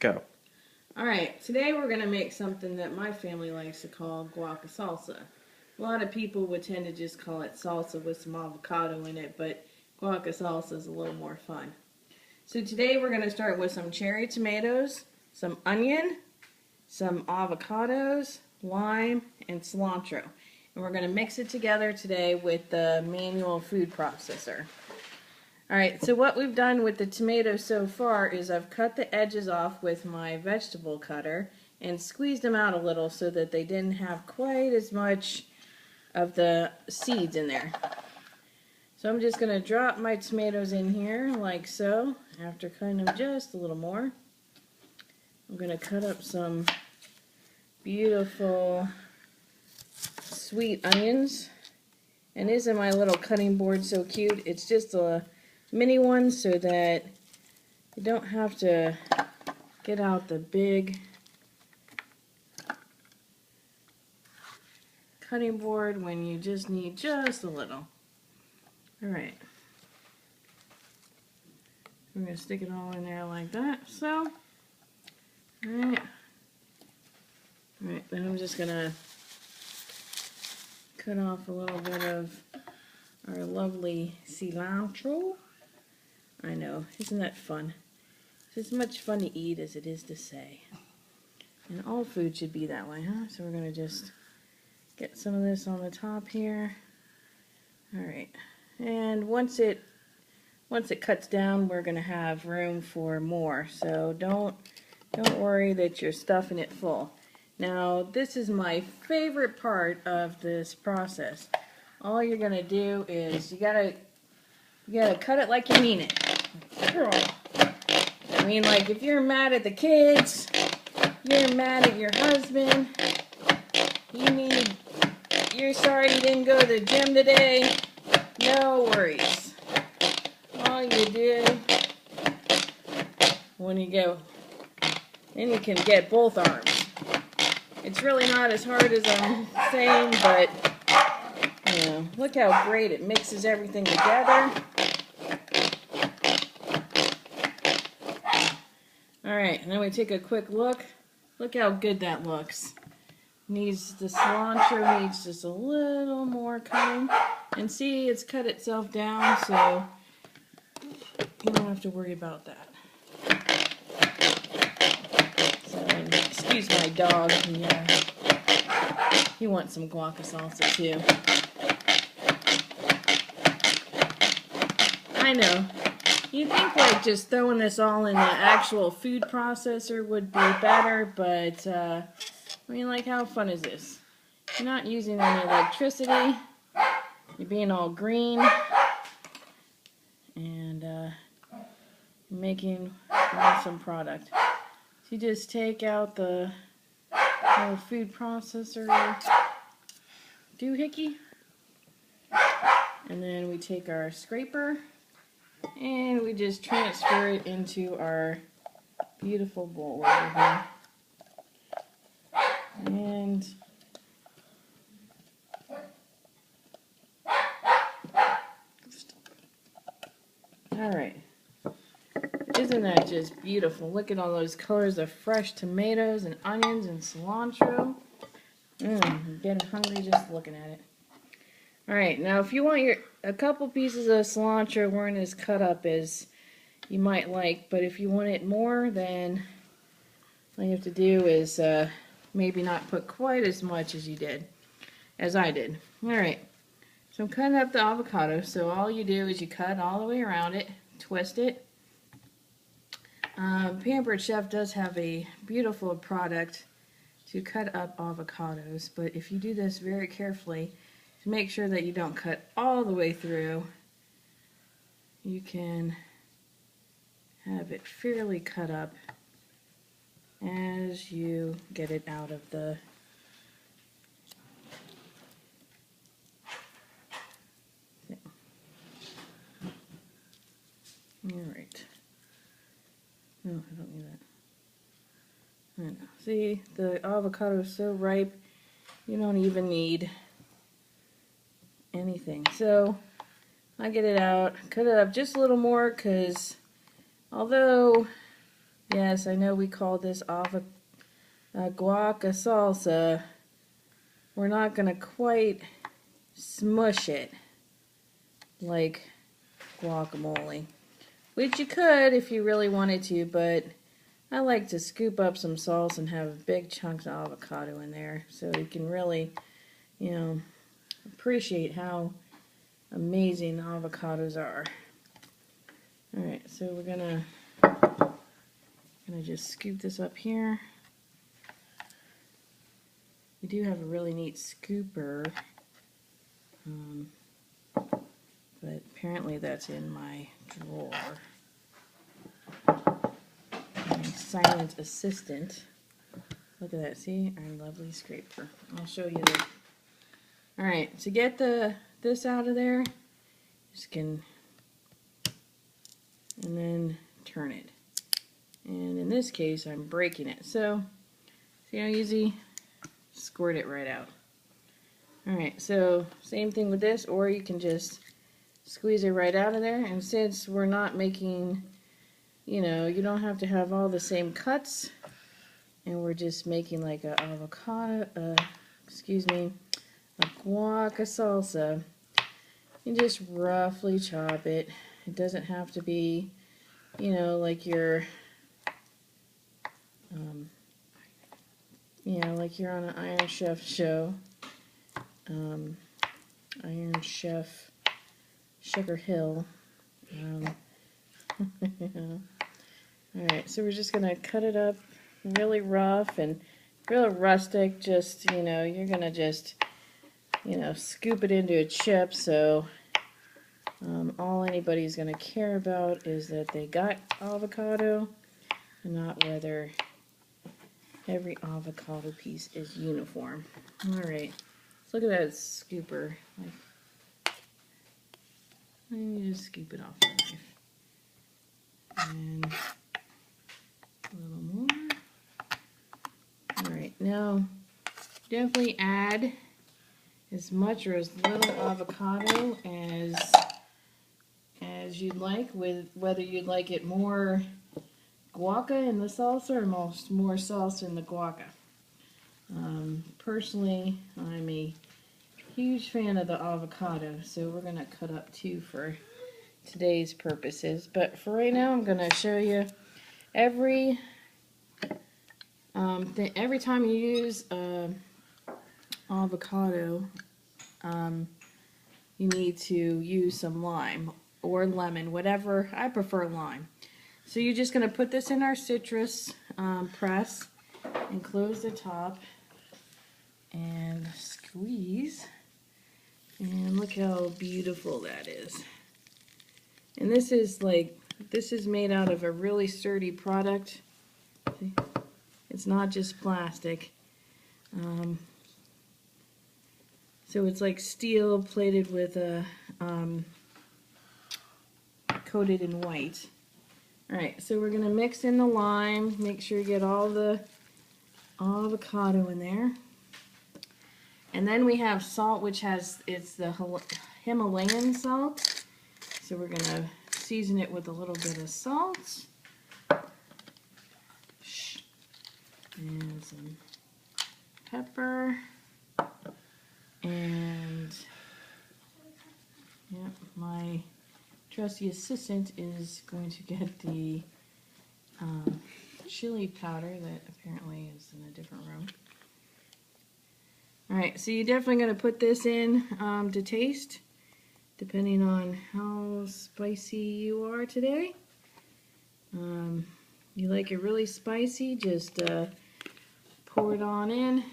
Go. Alright, today we're going to make something that my family likes to call guaca-salsa. A lot of people would tend to just call it salsa with some avocado in it, but guaca-salsa is a little more fun. So today we're going to start with some cherry tomatoes, some onion, some avocados, lime, and cilantro. And we're going to mix it together today with the manual food processor. Alright, so what we've done with the tomatoes so far is I've cut the edges off with my vegetable cutter and squeezed them out a little so that they didn't have quite as much of the seeds in there. So I'm just going to drop my tomatoes in here like so. After cutting them just a little more, I'm going to cut up some beautiful sweet onions. And isn't my little cutting board so cute? It's just a mini one so that you don't have to get out the big cutting board when you just need just a little. Alright. We're going to stick it all in there like that. So, alright. Alright, then I'm just going to cut off a little bit of our lovely cilantro. I know, isn't that fun? It's as much fun to eat as it is to say. And all food should be that way, huh? So we're going to just get some of this on the top here. Alright. And once it cuts down, we're going to have room for more. So don't worry that you're stuffing it full. Now, this is my favorite part of this process. All you're going to do is you gotta cut it like you mean it. I mean, like if you're mad at the kids, you're mad at your husband, you're sorry you didn't go to the gym today, no worries. All you do when you go, then you can get both arms. It's really not as hard as I'm saying, but you know, look how great it mixes everything together. Alright, and then we take a quick look. Look how good that looks. The cilantro needs just a little more cutting. And see, it's cut itself down, so you don't have to worry about that. So, excuse my dog. He wants some guaca-salsa too. I know. You'd think like just throwing this all in the actual food processor would be better, but I mean, like, how fun is this? You're not using any electricity. You're being all green and making an awesome product. So you just take out the little food processor doohickey, and then we take our scraper and we just transfer it into our beautiful bowl over here. And alright. Isn't that just beautiful? Look at all those colors of fresh tomatoes and onions and cilantro. I'm getting hungry just looking at it. Alright, now if you want a couple pieces of cilantro weren't as cut up as you might like, but if you want it more, then all you have to do is maybe not put quite as much as I did. Alright, so I'm cutting up the avocado, so all you do is you cut all the way around it, twist it. Pampered Chef does have a beautiful product to cut up avocados, but if you do this very carefully, to make sure that you don't cut all the way through, you can have it fairly cut up as you get it out of the thing. Alright. No, I don't need that. I know. See, the avocado is so ripe, you don't even need anything. So I get it out, cut it up just a little more, because although Yes, I know we call this guaca-salsa. We're not going to quite smush it like guacamole, which you could if you really wanted to, but I like to scoop up some salsa and have big chunks of avocado in there so you can really, you know, appreciate how amazing avocados are. Alright, so we're gonna just scoop this up here. We do have a really neat scooper, but apparently that's in my drawer. My silent assistant. Look at that, see? Our lovely scraper. I'll show you the... Alright, to get this out of there, just can... and then turn it. And in this case, I'm breaking it. So, see how easy? Squirt it right out. Alright, so same thing with this, or you can just squeeze it right out of there. And since we're not making, you know, you don't have to have all the same cuts, and we're just making like a avocado, a guaca-salsa, you just roughly chop it. It doesn't have to be, you know, like your like you're on an Iron Chef show. Iron Chef Sugar Hill. Alright, so we're just going to cut it up really rough and real rustic. Just, you know, you're going to just, you know, scoop it into a chip. So all anybody's going to care about is that they got avocado and not whether every avocado piece is uniform. Alright, so look at that scooper. And you just scoop it off the knife. And a little more. Alright, now definitely add as much or as little avocado as you'd like, with whether you'd like it more guaca in the salsa or more salsa in the guaca. Personally, I'm a huge fan of the avocado, so we're going to cut up 2 for today's purposes. But for right now, I'm going to show you every time you use avocado, you need to use some lime or lemon, whatever. I prefer lime. So you're just going to put this in our citrus press and close the top and squeeze. And look how beautiful that is. And this is made out of a really sturdy product. It's not just plastic. So it's like steel plated with a coated in white. Alright, so we're going to mix in the lime. Make sure you get all the avocado in there. And then we have salt, which it's the Himalayan salt. So we're going to season it with a little bit of salt. And some pepper. And yeah, my trusty assistant is going to get the chili powder that apparently is in a different room. Alright, so you're definitely going to put this in to taste, depending on how spicy you are today. You like it really spicy, just pour it on in.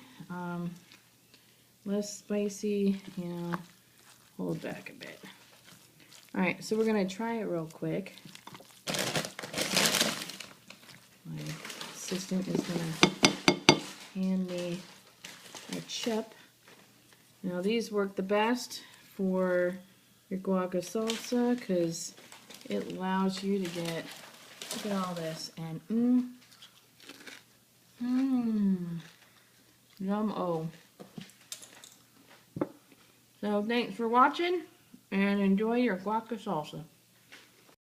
Less spicy, you know, hold back a bit. Alright, so we're going to try it real quick. My assistant is going to hand me a chip. Now these work the best for your guaca-salsa because it allows you to get, look at all this, and yum-o. So thanks for watching, and enjoy your guaca-salsa.